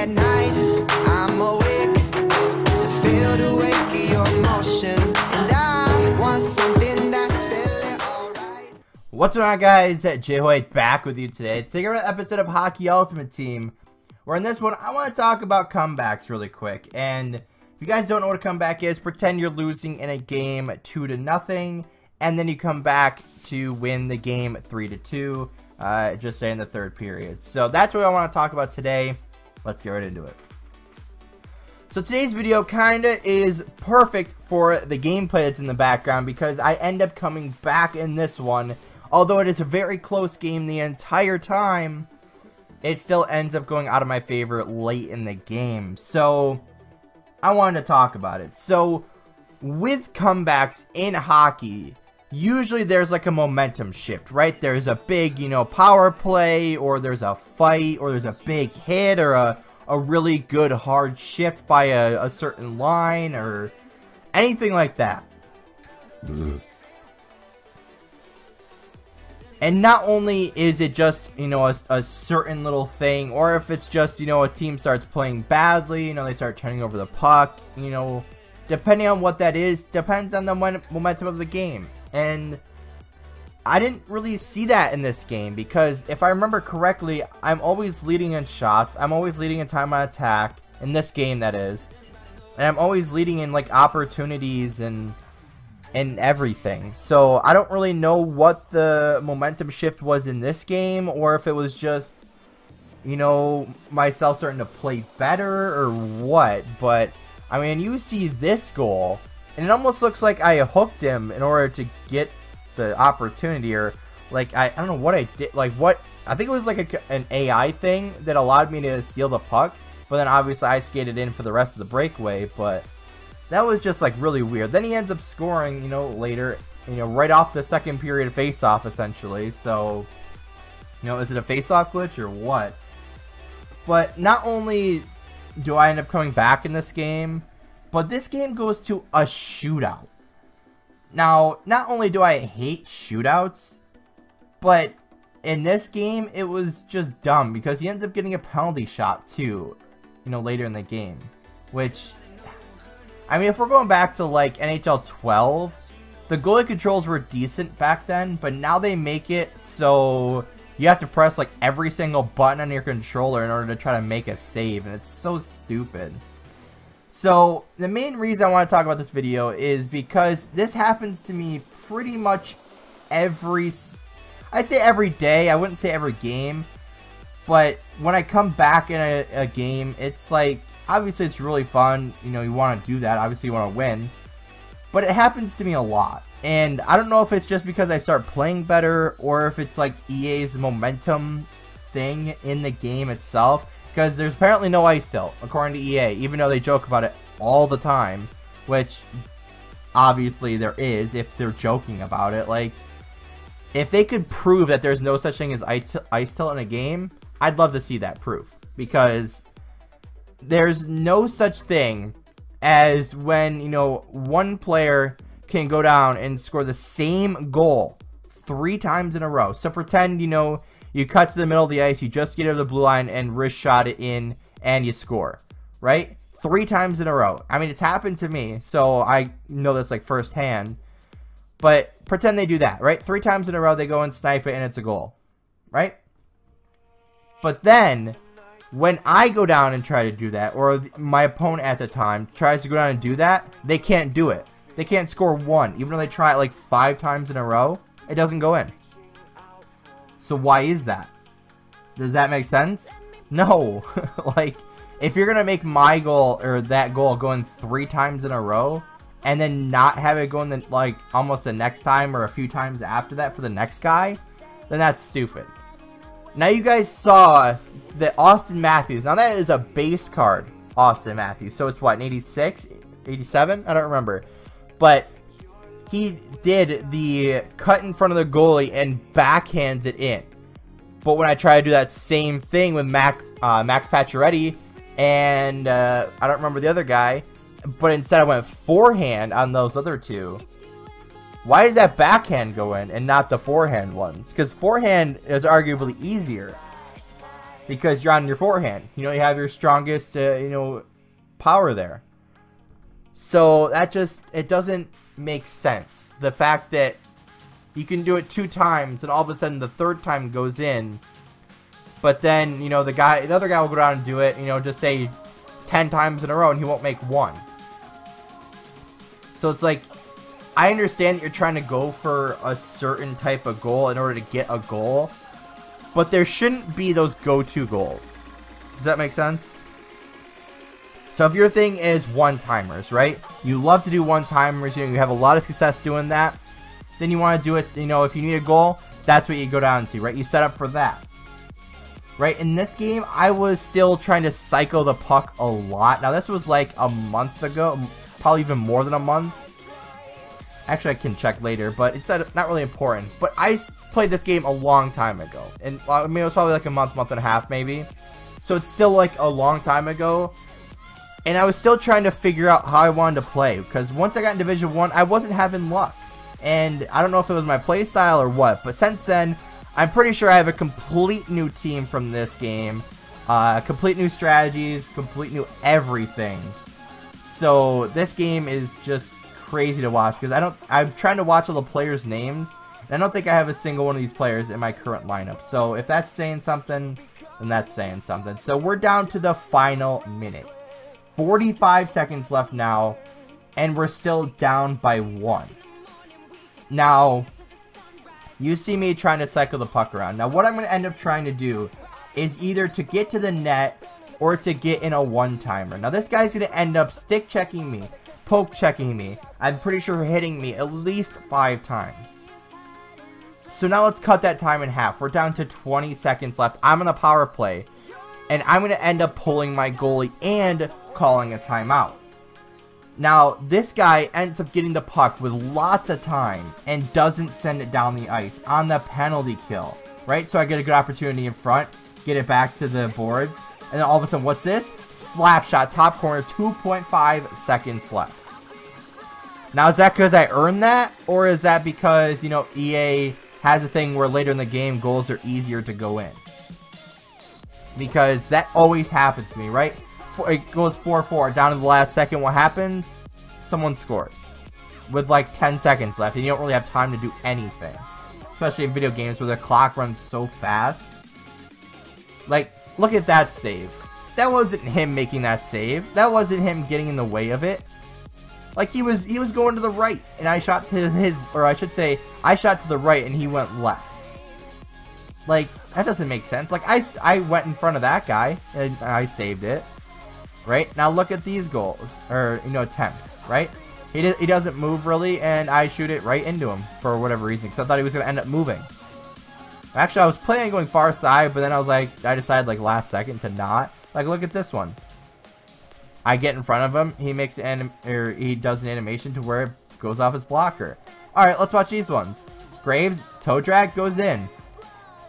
at night, I'm awake to feel the wake of your motion, and I want something that's feeling alright. What's going on, guys? J-Hoy back with you today. Today we're on an episode of Hockey Ultimate Team, where in this one I want to talk about comebacks really quick. And if you guys don't know what a comeback is, pretend you're losing in a game 2-0, and then you come back to win the game 3-2, just say in the third period. So that's what I want to talk about today. Let's get right into it. So today's video kinda is perfect for the gameplay that's in the background, because I end up coming back in this one. Although it is a very close game the entire time, it still ends up going out of my favor late in the game. So I wanted to talk about it. So with comebacks in hockey, usually there's like a momentum shift, right? There's a big, power play, or there's a fight, or there's a big hit, or a really good hard shift by a certain line, or anything like that. And not only is it just, a certain little thing, or if it's just, a team starts playing badly, they start turning over the puck, depending on what that is, depends on the momentum of the game. And I didn't really see that in this game, because if I remember correctly, I'm always leading in shots, I'm always leading in time on attack, in this game that is, and I'm always leading in like opportunities and everything. So I don't really know what the momentum shift was in this game, or if it was just, myself starting to play better or what. But I mean, you see this goal, and it almost looks like I hooked him in order to get the opportunity, or like I don't know what I did, like what I think it was like an AI thing that allowed me to steal the puck, but then obviously I skated in for the rest of the breakaway. But that was just like really weird. Then he ends up scoring, later, right off the second period face-off essentially. So, is it a face-off glitch or what? But not only do I end up coming back in this game, but this game goes to a shootout. Now, not only do I hate shootouts, but in this game it was just dumb, because he ends up getting a penalty shot too, later in the game. Which, I mean, if we're going back to like NHL 12, the goalie controls were decent back then, but now they make it so you have to press like every single button on your controller in order to try to make a save, and it's so stupid. So the main reason I want to talk about this video is because this happens to me pretty much I'd say every day. I wouldn't say every game, but when I come back in a game, it's like, obviously it's really fun, you want to do that, obviously you want to win, but it happens to me a lot. And I don't know if it's just because I start playing better, or if it's like EA's momentum thing in the game itself, because there's apparently no ice tilt according to EA, even though they joke about it all the time, which obviously there is if they're joking about it. Like, if they could prove that there's no such thing as ice tilt in a game, I'd love to see that proof, because there's no such thing as when, one player can go down and score the same goal 3 times in a row. So pretend, you cut to the middle of the ice, you just get over the blue line and wrist shot it in, and you score, right? 3 times in a row. I mean, it's happened to me, so I know this like firsthand. But pretend they do that, right? 3 times in a row, they go and snipe it, and it's a goal, right? But then, when I go down and try to do that, or my opponent at the time tries to go down and do that, they can't do it. They can't score 1. Even though they try it like 5 times in a row, it doesn't go in. So why is that? Does that make sense? No. Like, if you're going to make my goal, or that goal, go in 3 times in a row, and then not have it go in the, like, almost the next time, or a few times after that for the next guy, then that's stupid. Now you guys saw that Austin Matthews, now that is a base card Austin Matthews, so it's what, an 86? 87? I don't remember. But he did the cut in front of the goalie and backhands it in. But when I try to do that same thing with Max Pacioretty and I don't remember the other guy, but instead I went forehand on those other two, why does that backhand go in and not the forehand ones? Because forehand is arguably easier. because you're on your forehand. You know, you have your strongest, you know, power there. So that just, it doesn't make sense. The fact that you can do it 2 times and all of a sudden the 3rd time goes in, but then, you know, the other guy will go down and do it, you know, just say 10 times in a row and he won't make 1. So it's like, I understand that you're trying to go for a certain type of goal in order to get a goal, but there shouldn't be those go-to goals. Does that make sense? So if your thing is one-timers, right? You love to do one-timers, you know, you have a lot of success doing that, then you want to do it, you know, if you need a goal, that's what you go down to, right? You set up for that. Right, in this game, I was still trying to cycle the puck a lot. Now, this was like a month ago, probably even more than a month. Actually, I can check later, but it's not really important. But I played this game a long time ago. And, I mean, it was probably like a month and a half, maybe. So it's still like a long time ago. And I was still trying to figure out how I wanted to play. Because once I got in Division 1, I wasn't having luck. And I don't know if it was my play style or what. But since then, I'm pretty sure I have a complete new team from this game. Complete new strategies, complete new everything. So this game is just crazy to watch because I'm trying to watch all the players' names, and I don't think I have a single one of these players in my current lineup. So if that's saying something, then that's saying something. So we're down to the final minute. 45 seconds left now, and we're still down by 1. Now, you see me trying to cycle the puck around. Now, what I'm going to end up trying to do is either to get to the net or to get in a one-timer. Now, this guy's going to end up stick checking me, poke checking me. I'm pretty sure hitting me at least 5 times. So now let's cut that time in half. We're down to 20 seconds left. I'm on a power play, and I'm going to end up pulling my goalie and calling a timeout. Now, this guy ends up getting the puck with lots of time and doesn't send it down the ice on the penalty kill, right? So I get a good opportunity in front, get it back to the boards, and then all of a sudden, what's this? Slap shot, top corner, 2.5 seconds left. Now, is that because I earned that? Or is that because, you know, EA has a thing where later in the game, goals are easier to go in? Because that always happens to me, right? It goes 4-4 down to the last second. What happens? Someone scores with like 10 seconds left, and you don't really have time to do anything, especially in video games where the clock runs so fast. Like, look at that save. That wasn't him making that save. That wasn't him getting in the way of it. Like, he was going to the right, and I shot to his, or I should say, I shot to the right and he went left. Like, that doesn't make sense. Like, I went in front of that guy and I saved it. Right? Now look at these goals, or, you know, attempts, right? He doesn't move really, and I shoot it right into him for whatever reason, because I thought he was going to end up moving. Actually, I was planning on going far side, but then I decided, like, last second to not. Like, look at this one. I get in front of him, he makes he does an animation to where it goes off his blocker. Alright, let's watch these ones. Graves, toe drag, goes in.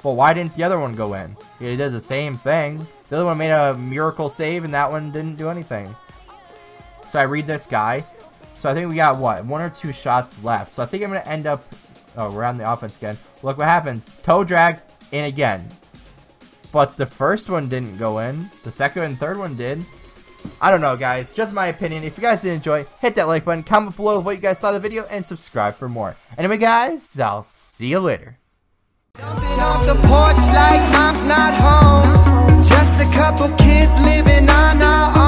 Well, why didn't the other one go in? He did the same thing. The other one made a miracle save, and that one didn't do anything. So I read this guy. So I think we got, what, 1 or 2 shots left. So I think I'm going to end up... Oh, we're on the offense again. Look what happens. Toe drag, in again. But the first one didn't go in. The second and third one did. I don't know, guys. Just my opinion. If you guys did enjoy, hit that like button. Comment below what you guys thought of the video, and subscribe for more. Anyway, guys, I'll see you later. Jumping off the porch like mom's not home. Just a couple kids living on our own.